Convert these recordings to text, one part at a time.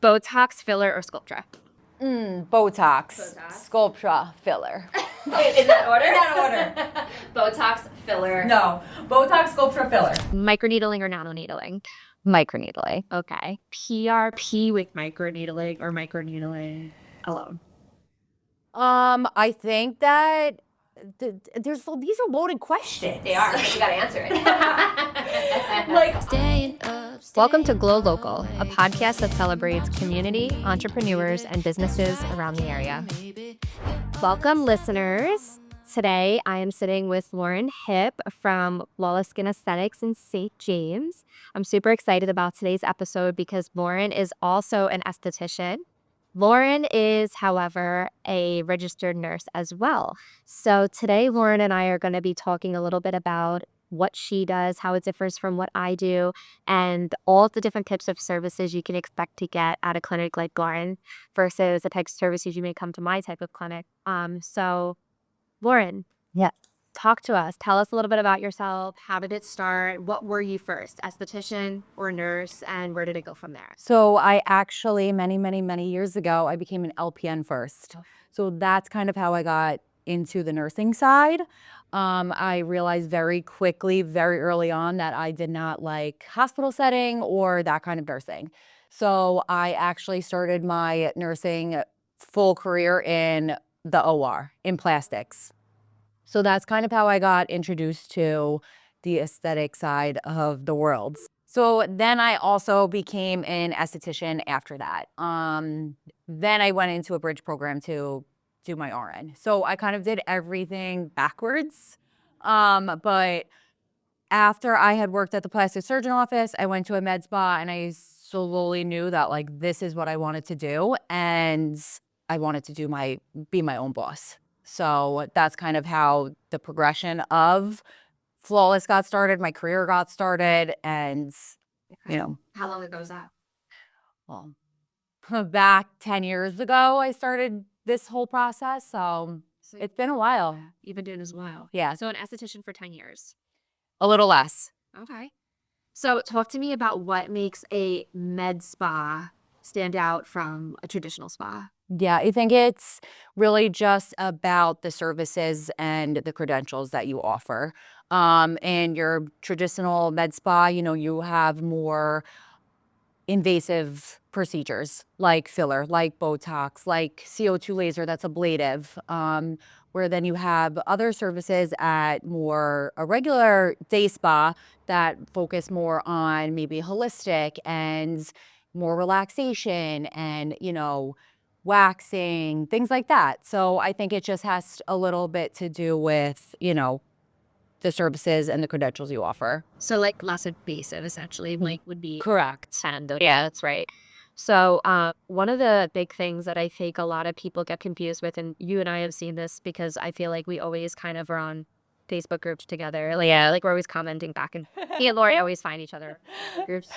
Botox, filler, or Sculptra? Botox. Sculptra, filler. In that order? In that order. Botox, filler. No, Botox, Sculptra, filler. Microneedling or nanoneedling? Microneedling. Okay. PRP with microneedling or microneedling alone? I think that these are loaded questions. They are, but you gotta answer it. Welcome to Glow Local, a podcast that celebrates community, entrepreneurs, and businesses around the area. Welcome, listeners. Today, I am sitting with Lauren Hipp from Flawless Skin Aesthetics in St. James. I'm super excited about today's episode because Lauren is also an esthetician. Lauren is, however, a registered nurse as well. So today, Lauren and I are going to be talking a little bit about what she does, how it differs from what I do, and all the different types of services you can expect to get at a clinic like Lauren versus the types of services you may come to my type of clinic. So Lauren. Yeah. Talk to us. Tell us a little bit about yourself. How did it start? What were you first, esthetician or nurse? And where did it go from there? So I actually, many years ago, I became an LPN first. So that's kind of how I got into the nursing side. I realized very quickly, very early on, that I did not like hospital setting or that kind of nursing. So I actually started my nursing full career in the OR, in plastics. So that's kind of how I got introduced to the aesthetic side of the world. So then I also became an esthetician after that. Then I went into a bridge program to do my RN. So I kind of did everything backwards. But after I had worked at the plastic surgeon office, I went to a med spa and I slowly knew that like this is what I wanted to do. And I wanted to be my own boss. So that's kind of how the progression of Flawless got started, my career got started, and, How long ago was that? well, back 10 years ago, I started this whole process, so it's been a while. You've been doing this a while. Yeah, So an esthetician for 10 years. a little less. Okay. So talk to me about what makes a med spa stand out from a traditional spa. Yeah, I think it's really just about the services and the credentials that you offer. In your traditional med spa, you have more invasive procedures like filler, like Botox, like CO2 laser that's ablative, where then you have other services at more a regular day spa that focus more on maybe holistic and more relaxation and, waxing, things like that. So I think it just has a little bit to do with, the services and the credentials you offer. So like less invasive, essentially, like would be Correct. Yeah, that's right. So one of the big things that I think a lot of people get confused with, and you and I have seen this because I feel like we always kind of are on Facebook groups together. Like we're always commenting back, and me and Lori always find each other groups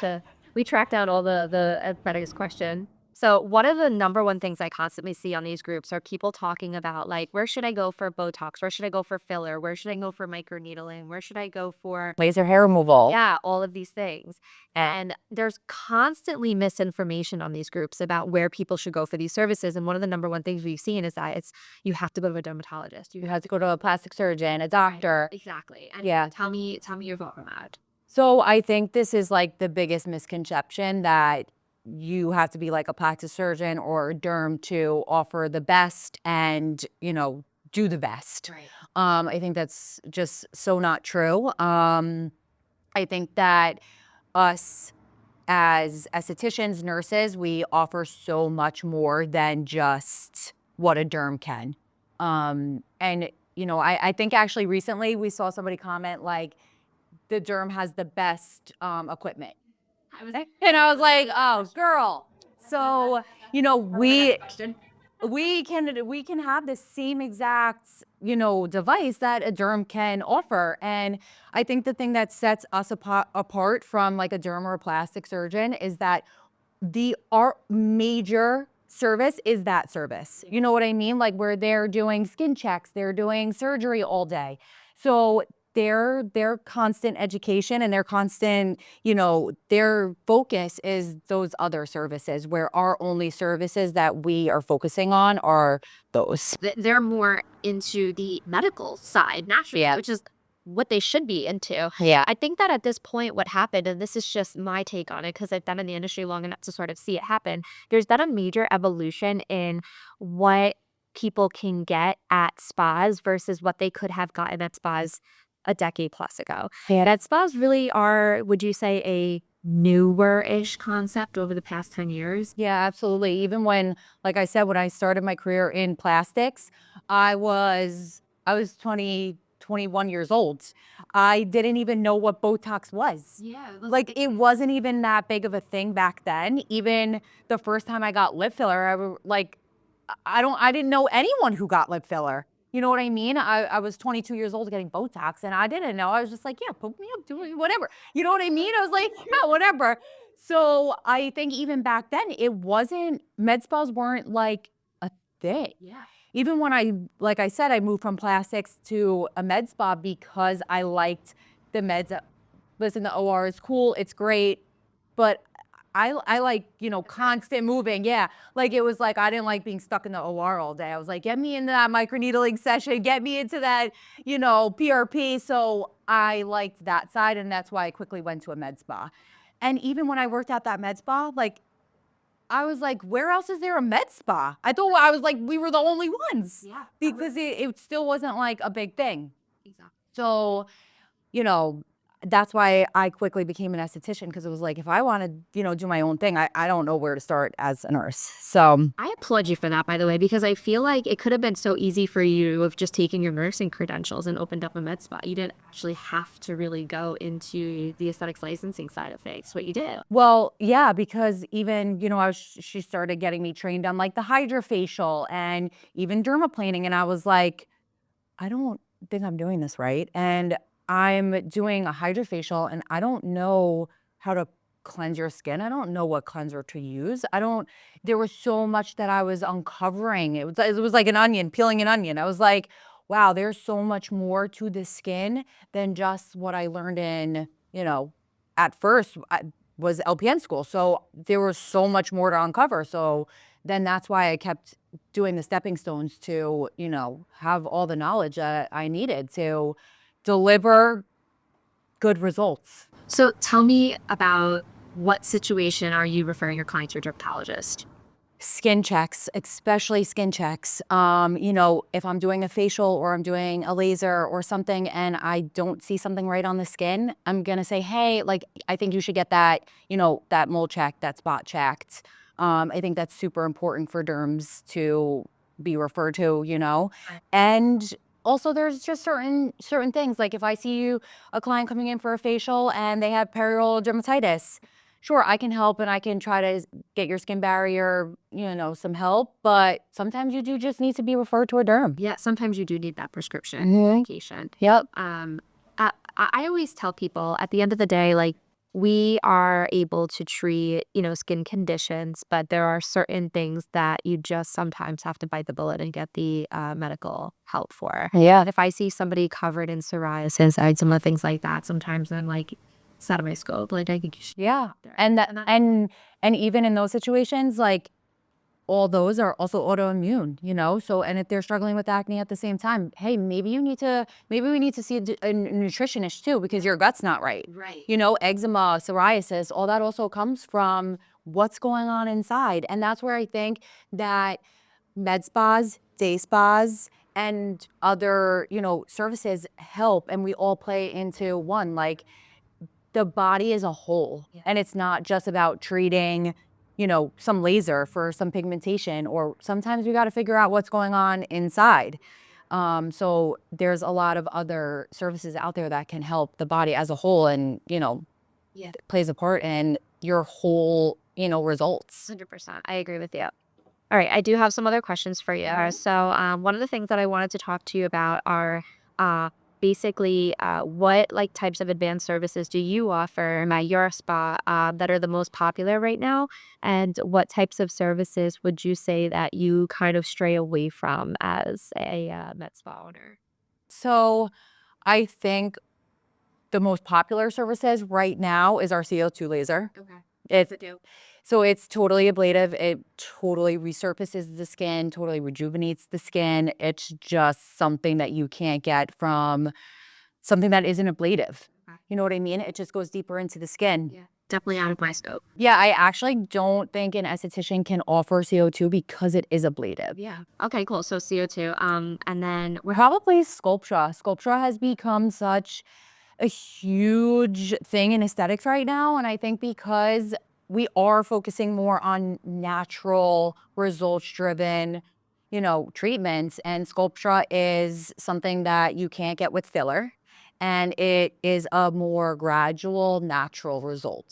we track down all the aesthetics question. So one of the number one things I constantly see on these groups are people talking about like, where should I go for Botox? Where should I go for filler? Where should I go for microneedling? Where should I go for Laser hair removal. Yeah, all of these things. And there's constantly misinformation on these groups about where people should go for these services. And one of the number one things we've seen is that you have to go to a dermatologist. You have to go to a plastic surgeon, a doctor. Exactly. And Yeah. Tell me your thought on that. So I think this is like the biggest misconception, that you have to be like a plastic surgeon or a derm to offer the best and, do the best. Right. I think that's just so not true. I think that us as estheticians, nurses, we offer so much more than just what a derm can. And, I think actually recently we saw somebody comment like, the derm has the best equipment. And I was like, oh, girl. So, we can have the same exact, device that a derm can offer. And I think the thing that sets us apart from like a derm or a plastic surgeon is that our major service is that service. You know what I mean? Like where they're doing skin checks, they're doing surgery all day. So their constant education and their constant, their focus is those other services, where our only services that we are focusing on are those. They're more into the medical side naturally, Yeah. which is what they should be into. Yeah. I think that at this point, what happened, and this is just my take on it because I've been in the industry long enough to sort of see it happen, there's been a major evolution in what people can get at spas versus what they could have gotten at spas a decade plus ago. Yeah. That spas really are, would you say, a newer-ish concept over the past 10 years? Yeah, absolutely. Even when, like I said, when I started my career in plastics, I was 20, 21 years old. I didn't even know what Botox was. Yeah. Like, it wasn't even that big of a thing back then. Even the first time I got lip filler, I didn't know anyone who got lip filler. You know what I mean? I was 22 years old getting Botox, and I didn't know. I was just like, yeah, put me up, do it, whatever. You know what I mean? I was like, yeah, whatever. So I think even back then, med spas weren't like a thing. Yeah. Even when like I said, I moved from plastics to a med spa because I liked the meds. Listen, the OR is cool, it's great, but I like, constant moving. Yeah. Like, it was like, I didn't like being stuck in the OR all day. I was like, get me into that microneedling session, get me into that, PRP. So I liked that side. And that's why I quickly went to a med spa. And even when I worked at that med spa, like, I was like, where else is there a med spa? I was like, we were the only ones. Yeah. Because it still wasn't like a big thing. Exactly. So, that's why I quickly became an esthetician, because it was like, if I want to, do my own thing, I don't know where to start as a nurse. So I applaud you for that, by the way, because I feel like it could have been so easy for you of just taking your nursing credentials and opened up a med spa. You didn't actually have to really go into the aesthetics licensing side of things. What you did. well, yeah, because even, she started getting me trained on like the hydrofacial and even dermaplaning. And I was like, I don't think I'm doing this right. And I'm doing a hydrofacial and I don't know how to cleanse your skin. I don't know what cleanser to use. There was so much that I was uncovering. It was like an onion, peeling an onion. I was like, wow, there's so much more to the skin than just what I learned in, at first was LPN school. So there was so much more to uncover. So then that's why I kept doing the stepping stones to, have all the knowledge that I needed to deliver good results. So tell me about what situation are you referring your client to a dermatologist? Skin checks, especially skin checks. If I'm doing a facial or I'm doing a laser or something and I don't see something right on the skin, I'm gonna say, hey, like, I think you should get that, that mole checked, that spot checked. I think that's super important for derms to be referred to, and also there's just certain things. Like, if I see a client coming in for a facial and they have perioral dermatitis, sure, I can help and I can try to get your skin barrier, some help. But sometimes you do just need to be referred to a derm. Yeah, sometimes you do need that prescription medication. Yep. I always tell people at the end of the day, like, we are able to treat, skin conditions, but there are certain things that you just sometimes have to bite the bullet and get the medical help for. Yeah. If I see somebody covered in psoriasis, I some of the things like that, sometimes I'm like, it's out of my scope. Like, I think you should. Yeah. And even in those situations, like, all those are also autoimmune, so, and if they're struggling with acne at the same time, hey, maybe we need to see a nutritionist too, because your gut's not right. Right. Eczema, psoriasis, all that also comes from what's going on inside. And that's where I think that med spas, day spas, and other, services help, and we all play into one. Like, the body as a whole. Yeah. And it's not just about treating, some laser for some pigmentation, or sometimes we got to figure out what's going on inside. So there's a lot of other services out there that can help the body as a whole, and, plays a part in your whole, results. 100%. I agree with you. All right, I do have some other questions for you. So one of the things that I wanted to talk to you about are basically what like types of advanced services do you offer at your spa that are the most popular right now? And what types of services would you say that you kind of stray away from as a med spa owner? So I think the most popular services right now is our CO2 laser. Okay. It's so it's totally ablative. It totally resurfaces the skin, totally rejuvenates the skin. It's just something that you can't get from something that isn't ablative. You know what I mean? It just goes deeper into the skin. Yeah. Definitely out of my scope. Yeah, I actually don't think an esthetician can offer CO2 because it is ablative. Yeah. Okay, cool. So CO2. And then Probably Sculptra. Sculptra has become such a huge thing in aesthetics right now. And I think because we are focusing more on natural, results-driven, treatments, and Sculptra is something that you can't get with filler. And it is a more gradual, natural result.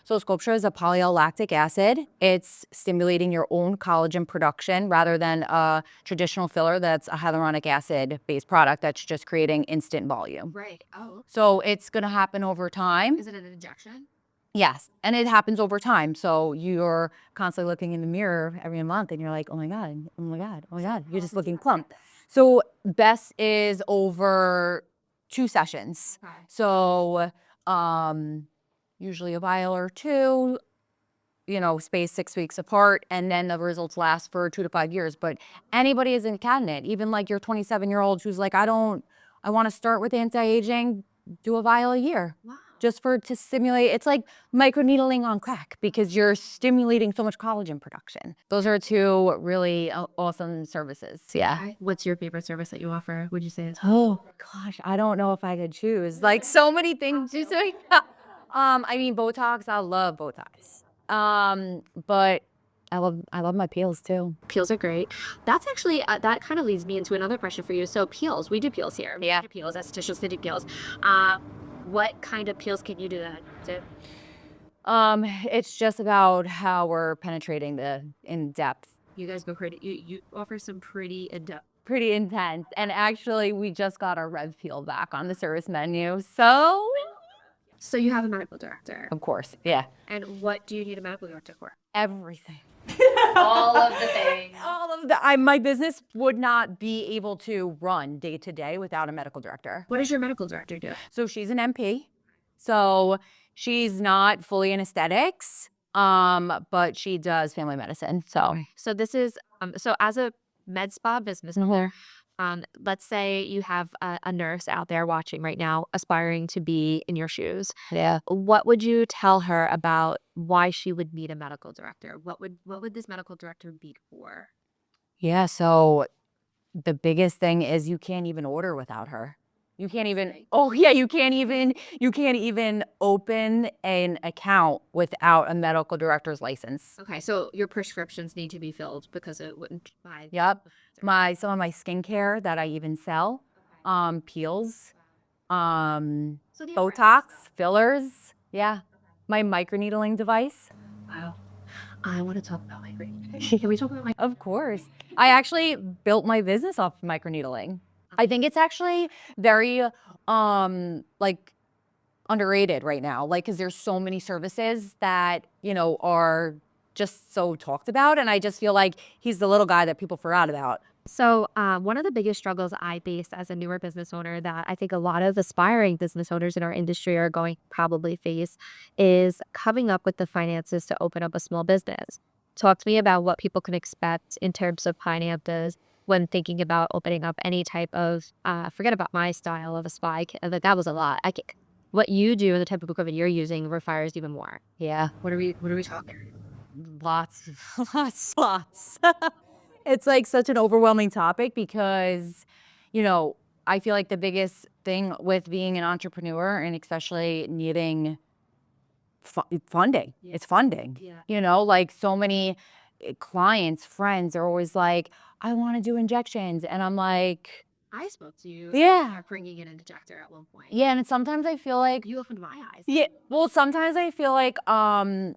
So Sculptra is a polylactic acid. It's stimulating your own collagen production rather than a traditional filler that's a hyaluronic acid-based product that's just creating instant volume. right. Oh. So it's going to happen over time. Is it an injection? Yes, and it happens over time. So you're constantly looking in the mirror every month and you're like, oh my God, oh my God, oh my God, you're just looking plump. So best is over 2 sessions. Okay. So usually a vial or 2, spaced 6 weeks apart, and then the results last for 2 to 5 years. But anybody is a candidate, even like your 27-year-old who's like, I want to start with anti-aging, do a vial a year. Wow. Just to stimulate. It's like microneedling on crack because you're stimulating so much collagen production. Those are 2 really awesome services. Yeah. Okay. What's your favorite service that you offer? Would you say is Oh gosh, I don't know if I could choose. Like so many things. I mean, Botox. I love Botox. But I love my peels too. peels are great. That's actually that kind of leads me into another question for you. So peels, we do peels here. Yeah. We do peels, estheticians they do peels. What kind of peels can you do that? It's just about how we're penetrating the in depth. You guys go pretty. You offer some pretty in-depth. Pretty intense. And actually, we just got our Rev peel back on the service menu. So, So you have a medical director. of course, yeah. And what do you need a medical director for? Everything. All of the things. All of my business would not be able to run day to day without a medical director. What does your medical director do? So she's an MP. So she's not fully in aesthetics, but she does family medicine. So this is so as a med spa business owner, let's say you have a nurse out there watching right now, aspiring to be in your shoes. Yeah. What would you tell her about why she would need a medical director? What would this medical director be for? Yeah. So the biggest thing is you can't even order without her. You can't even, you can't even open an account without a medical director's license. Okay, so your prescriptions need to be filled because it wouldn't buy. Yep. Some of my skincare that I even sell, peels, Botox, fillers. Yeah. My microneedling device. Wow. I want to talk about microneedling. Can we talk about Of course. I actually built my business off microneedling. I think it's actually very underrated right now, because there's so many services that are just so talked about, and I just feel like he's the little guy that people forgot about. So one of the biggest struggles I face as a newer business owner that I think a lot of aspiring business owners in our industry are going to probably face is coming up with the finances to open up a small business. Talk to me about what people can expect in terms of finances when thinking about opening up any type of, forget about my style of a spa. That was a lot. What you do and the type of equipment you're using requires even more. Yeah. What are we talking? Lots. It's like such an overwhelming topic because, I feel like the biggest thing with being an entrepreneur and especially needing funding, it's funding. Yeah. Like so many clients, friends are always like, I want to do injections. And I'm like, I spoke to you. Yeah. About bringing in an injector at one point. Yeah. And sometimes I feel like, You opened my eyes. yeah, well, sometimes I feel like I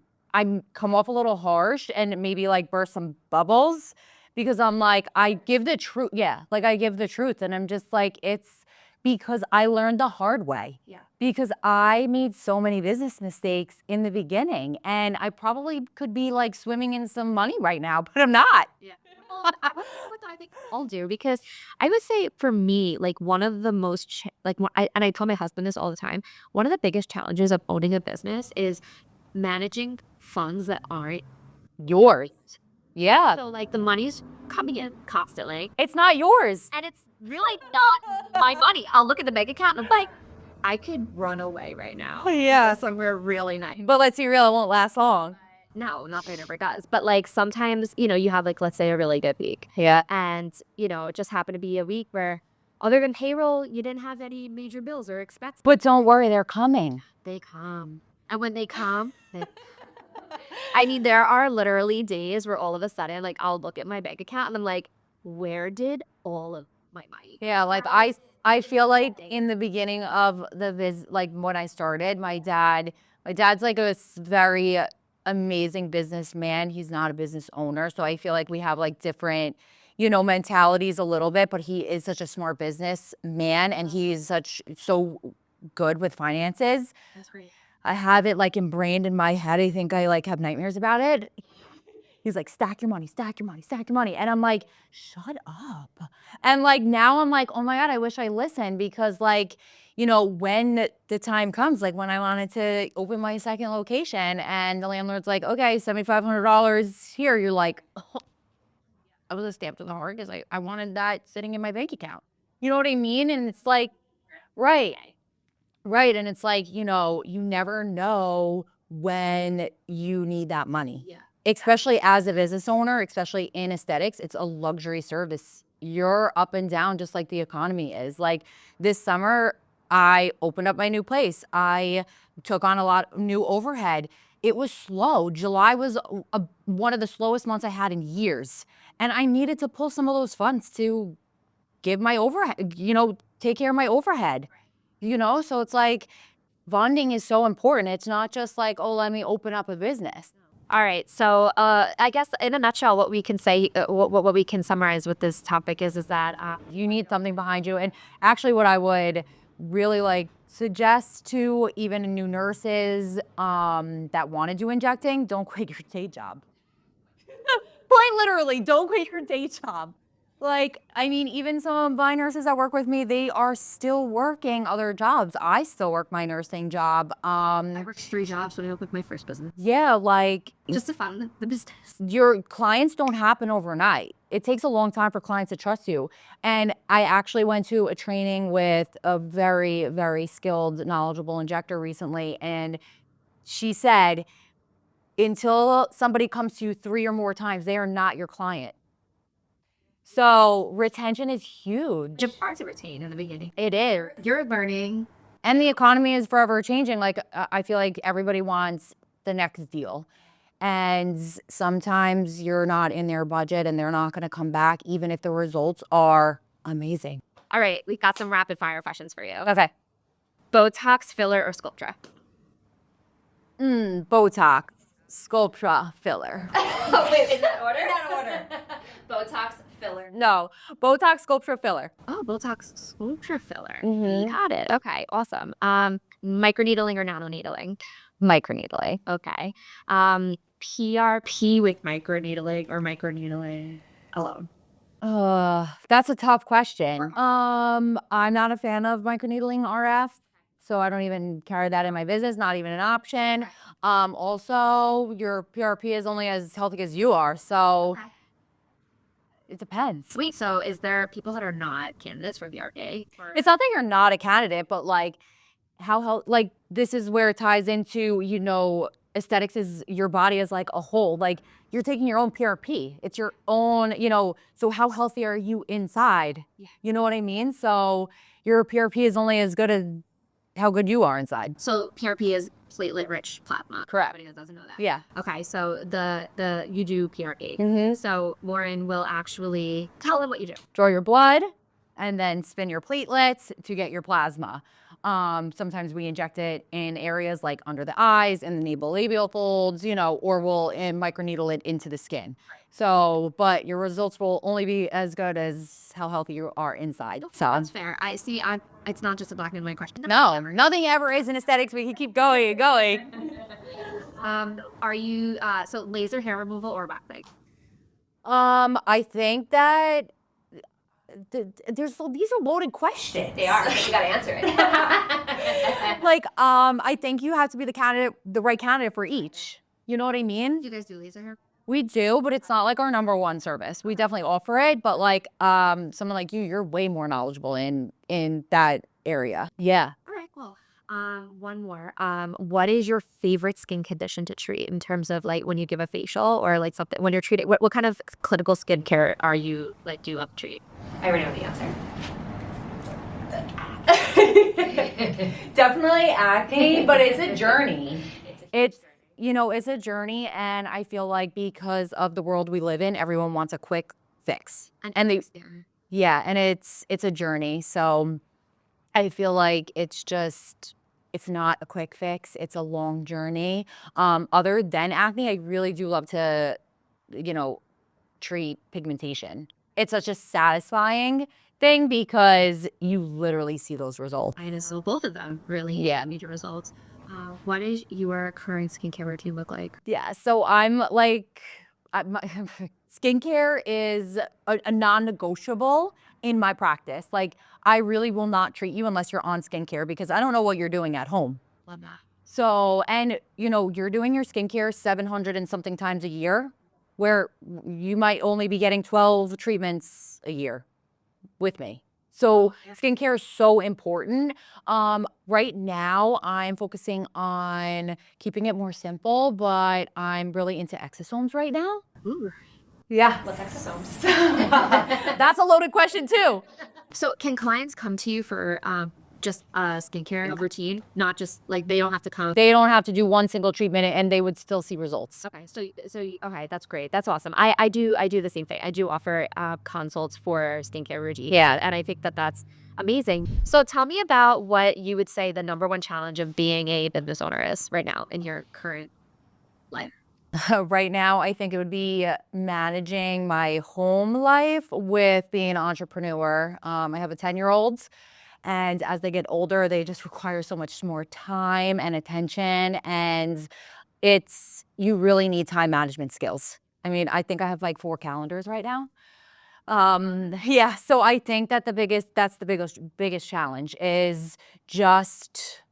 come off a little harsh and maybe like burst some bubbles because I'm like, I give the truth. Yeah. Like I give the truth. And I'm just like, it's because I learned the hard way. Yeah. Because I made so many business mistakes in the beginning and I probably could be like swimming in some money right now, but I'm not. Yeah. What I think I'll do, because I would say for me, like one of the most and I tell my husband this all the time. One of the biggest challenges of owning a business is managing funds that aren't Yours. Yeah. so like the money's coming in constantly, It's not yours. and it's really not my money. I'll look at the bank account and I'm like, I could run away right now. Yeah. Somewhere really nice. But let's be real, it won't last long. No, not that it ever does. But like sometimes, you have like, let's say a really good week. Yeah. And, it just happened to be a week where other than payroll, you didn't have any major bills or expenses. But don't worry, they're coming. They come. And when they come, I mean, there are literally days where all of a sudden, like I'll look at my bank account and I'm like, where did all of my money? Yeah, like I feel like in the beginning of like when I started, my dad's like a very amazing businessman. He's not a business owner, so I feel like we have like different, mentalities a little bit, but he is such a smart businessman and he's so good with finances. That's great. I have it like ingrained in my head. I think I like have nightmares about it. He's like, stack your money, stack your money, stack your money. And I'm like, shut up. And like now I'm like, oh my God, I wish I listened, because like, when the time comes, like when I wanted to open my second location and the landlord's like, okay, $7,500 here. You're like, oh, I was stamped in the heart because I wanted that sitting in my bank account. You know what I mean? And it's like, right. Right. And it's like, you never know when you need that money. Yeah. Especially as a business owner, especially in aesthetics, it's a luxury service. You're up and down just like the economy is. Like this summer, I opened up my new place. I took on a lot of new overhead. It was slow. July was one of the slowest months I had in years. And I needed to pull some of those funds to give my overhead, take care of my overhead. So it's like funding is so important. It's not just like, oh, let me open up a business. All right. So I guess in a nutshell, what we can say, what we can summarize with this topic is that you need something behind you. And actually what I would really like suggest to even new nurses that want to do injecting, don't quit your day job. Quite literally, don't quit your day job. Like, I mean, even some of my nurses that work with me, they are still working other jobs. I still work my nursing job. I worked 3 jobs when I opened my first business. Yeah, like Just to fund the business. your clients don't happen overnight. It takes a long time for clients to trust you. And I actually went to a training with a very, very skilled, knowledgeable injector recently. And she said, until somebody comes to you 3 or more times, they are not your client. So retention is huge. It's hard to retain in the beginning. It is. You're learning. And the economy is forever changing. Like, I feel like everybody wants the next deal. And sometimes you're not in their budget and they're not going to come back, even if the results are amazing. All right. We got some rapid fire questions for you. Okay. Botox, filler, or Sculptra? Botox, Sculptra, filler. Wait, in that order? In that order. Botox, filler. No, Botox, Sculptra, filler. Oh, Botox, Sculptra, filler. Mhm. Got it. Okay. Awesome. Microneedling or nanoneedling? Microneedling. Okay. PRP with microneedling or microneedling alone? That's a tough question. I'm not a fan of microneedling RF, so I don't even carry that in my business, not even an option. Also, your PRP is only as healthy as you are, so it depends. Sweet. So is there people that are not candidates for PRP? It's not that you're not a candidate, but like like this is where it ties into, aesthetics is your body as like a whole. Like you're taking your own PRP. It's your own, so how healthy are you inside? Yeah. You know what I mean? So your PRP is only as good as how good you are inside. So PRP is platelet-rich plasma. Correct. Everybody doesn't know that. Yeah. Okay, so you do PRP. Mm-hmm. So Lauren will actually tell them what you do. Draw your blood and then spin your platelets to get your plasma. Sometimes we inject it in areas like under the eyes and the nasolabial folds, or we'll microneedle it into the skin. So, but your results will only be as good as how healthy you are inside. So That's fair. I see. It's not just a black and white question. no, nothing ever is in aesthetics. We can keep going and going. Are you so laser hair removal or waxing? I think that these are loaded questions. They are. You got to answer it. Like, I think you have to be the right candidate for each. You know what I mean? Do you guys do laser hair? We do, but it's not like our number one service. We definitely offer it, but like, someone like you're way more knowledgeable in that area. Yeah. All right, cool. One more. What is your favorite skin condition to treat in terms of like when you give a facial or like something when you're treating? What kind of clinical skincare are you like do up treat? I already know the answer. Definitely acne, but it's a journey. It's a journey, and I feel like because of the world we live in, everyone wants a quick fix. And they yeah, and it's a journey. So I feel like it's not a quick fix. It's a long journey. Other than acne, I really do love to, treat pigmentation. It's such a satisfying thing because you literally see those results. I know, so both of them really need your results. What does your current skincare routine look like? Yeah, so I'm like, my skincare is a non-negotiable in my practice. Like, I really will not treat you unless you're on skincare because I don't know what you're doing at home. Love that. So, and you're doing your skincare 700 and something times a year, where you might only be getting 12 treatments a year with me. So skincare is so important. Right now, I'm focusing on keeping it more simple, but I'm really into exosomes right now. Ooh. Yeah. What's exosomes? That's a loaded question too. So can clients come to you for just a skincare routine, not just like they don't have to come? They don't have to do one single treatment and they would still see results. Okay, so okay, that's great. That's awesome. I do the same thing. I do offer consults for skincare routine. Yeah. And I think that that's amazing. So tell me about what you would say the number one challenge of being a business owner is right now in your current life. Right now, I think it would be managing my home life with being an entrepreneur. I have a 10-year-old. And as they get older, they just require so much more time and attention. And you really need time management skills. I mean, I think I have like 4 calendars right now. Yeah, so I think that that's the biggest challenge is just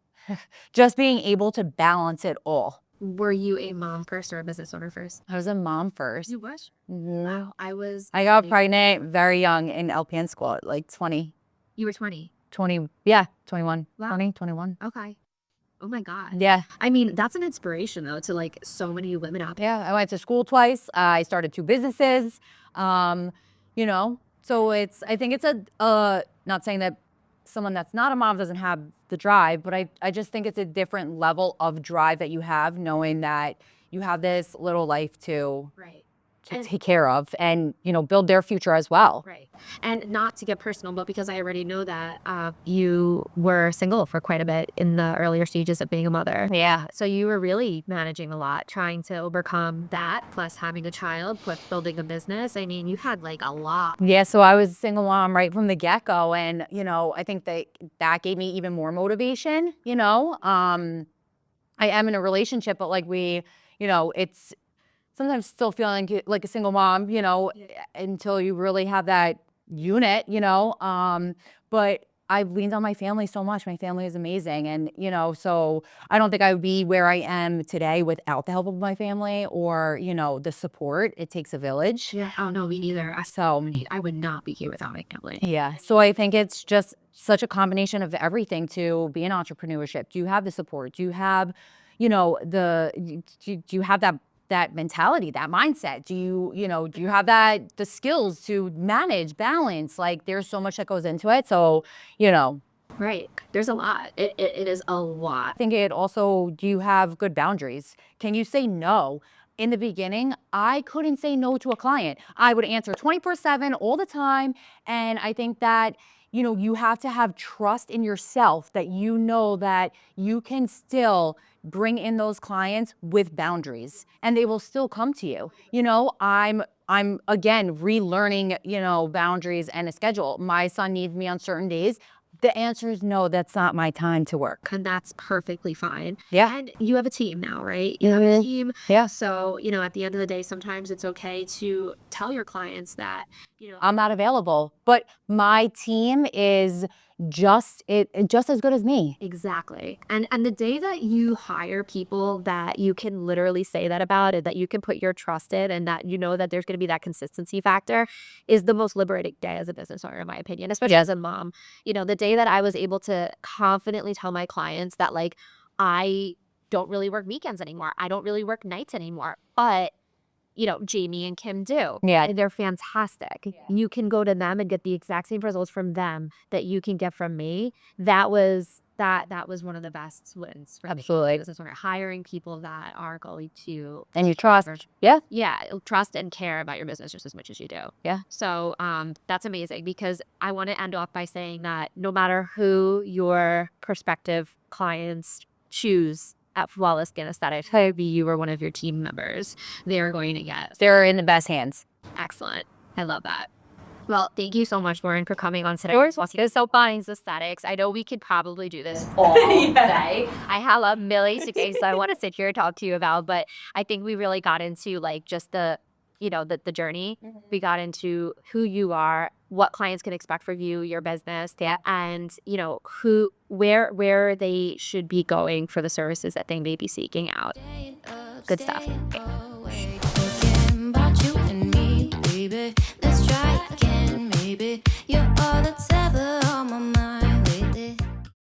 being able to balance it all. Were you a mom first or a business owner first? I was a mom first. You was? Mhm. Wow, I got pregnant very young in LPN school at like 20. You were 20. 20, yeah, 21, Wow. 20, 21. Okay. Oh my God. Yeah. I mean, that's an inspiration though to like so many women out there. Yeah, I went to school twice. I started 2 businesses. So I think it's not saying that someone that's not a mom doesn't have the drive, but I just think it's a different level of drive that you have knowing that you have this little life to Right. take care of and, build their future as well. Right. And not to get personal, but because I already know that you were single for quite a bit in the earlier stages of being a mother. Yeah. So you were really managing a lot, trying to overcome that, plus having a child, plus building a business. I mean, you had like a lot. Yeah, so I was a single mom right from the get-go. And, I think that gave me even more motivation, I am in a relationship, but like it's sometimes still feeling like a single mom, until you really have that unit, but I've leaned on my family so much. My family is amazing. And, so I don't think I would be where I am today without the help of my family or, the support. It takes a village. Yeah. Oh, no, me neither. I would not be here without my family. Yeah. So I think it's just such a combination of everything to be in entrepreneurship. Do you have the support? Do you have, do you have that mentality, that mindset? Do you have the skills to manage, balance? Like there's so much that goes into it. So, Right. There's a lot. It is a lot. I think it also, do you have good boundaries? Can you say no? In the beginning, I couldn't say no to a client. I would answer 24/7 all the time. And I think that, you have to have trust in yourself that that you can still bring in those clients with boundaries and they will still come to you. I'm again relearning, boundaries and a schedule. My son needs me on certain days. The answer is no, that's not my time to work. And that's perfectly fine. Yeah. And you have a team now, right? You have a team. Yeah. So, you know, at the end of the day, sometimes it's okay to tell your clients that, you know, I'm not available, but my team is just as good as me. exactly. And the day that you hire people that you can literally say that about it, that you can put your trust in, and that you know that there's going to be that consistency factor, is the most liberating day as a business owner, in my opinion, especially as a mom. You know, the day that I was able to confidently tell my clients that, like, I don't really work weekends anymore. I don't really work nights anymore. But you know, Jamie and Kim do. Yeah. And they're fantastic. You can go to them and get the exact same results from them that you can get from me. That was one of the best wins for me. Absolutely. Business owner, hiring people that are going to And you trust. Yeah. trust and care about your business just as much as you do. Yeah. So that's amazing, because I want to end off by saying that no matter who your prospective clients choose at Flawless Skin Aesthetics, maybe you or one of your team members, they're going to get They're in the best hands. excellent. I love that. Well, thank you so much, Lauren, for coming on today. It's so fun, aesthetics. I know we could probably do this all day. I have a million things I want to sit here and talk to you about, but I think we really got into like just the, you know, the journey. We got into who you are, what clients can expect from you, your business, and you know where they should be going for the services that they may be seeking out. Good stuff.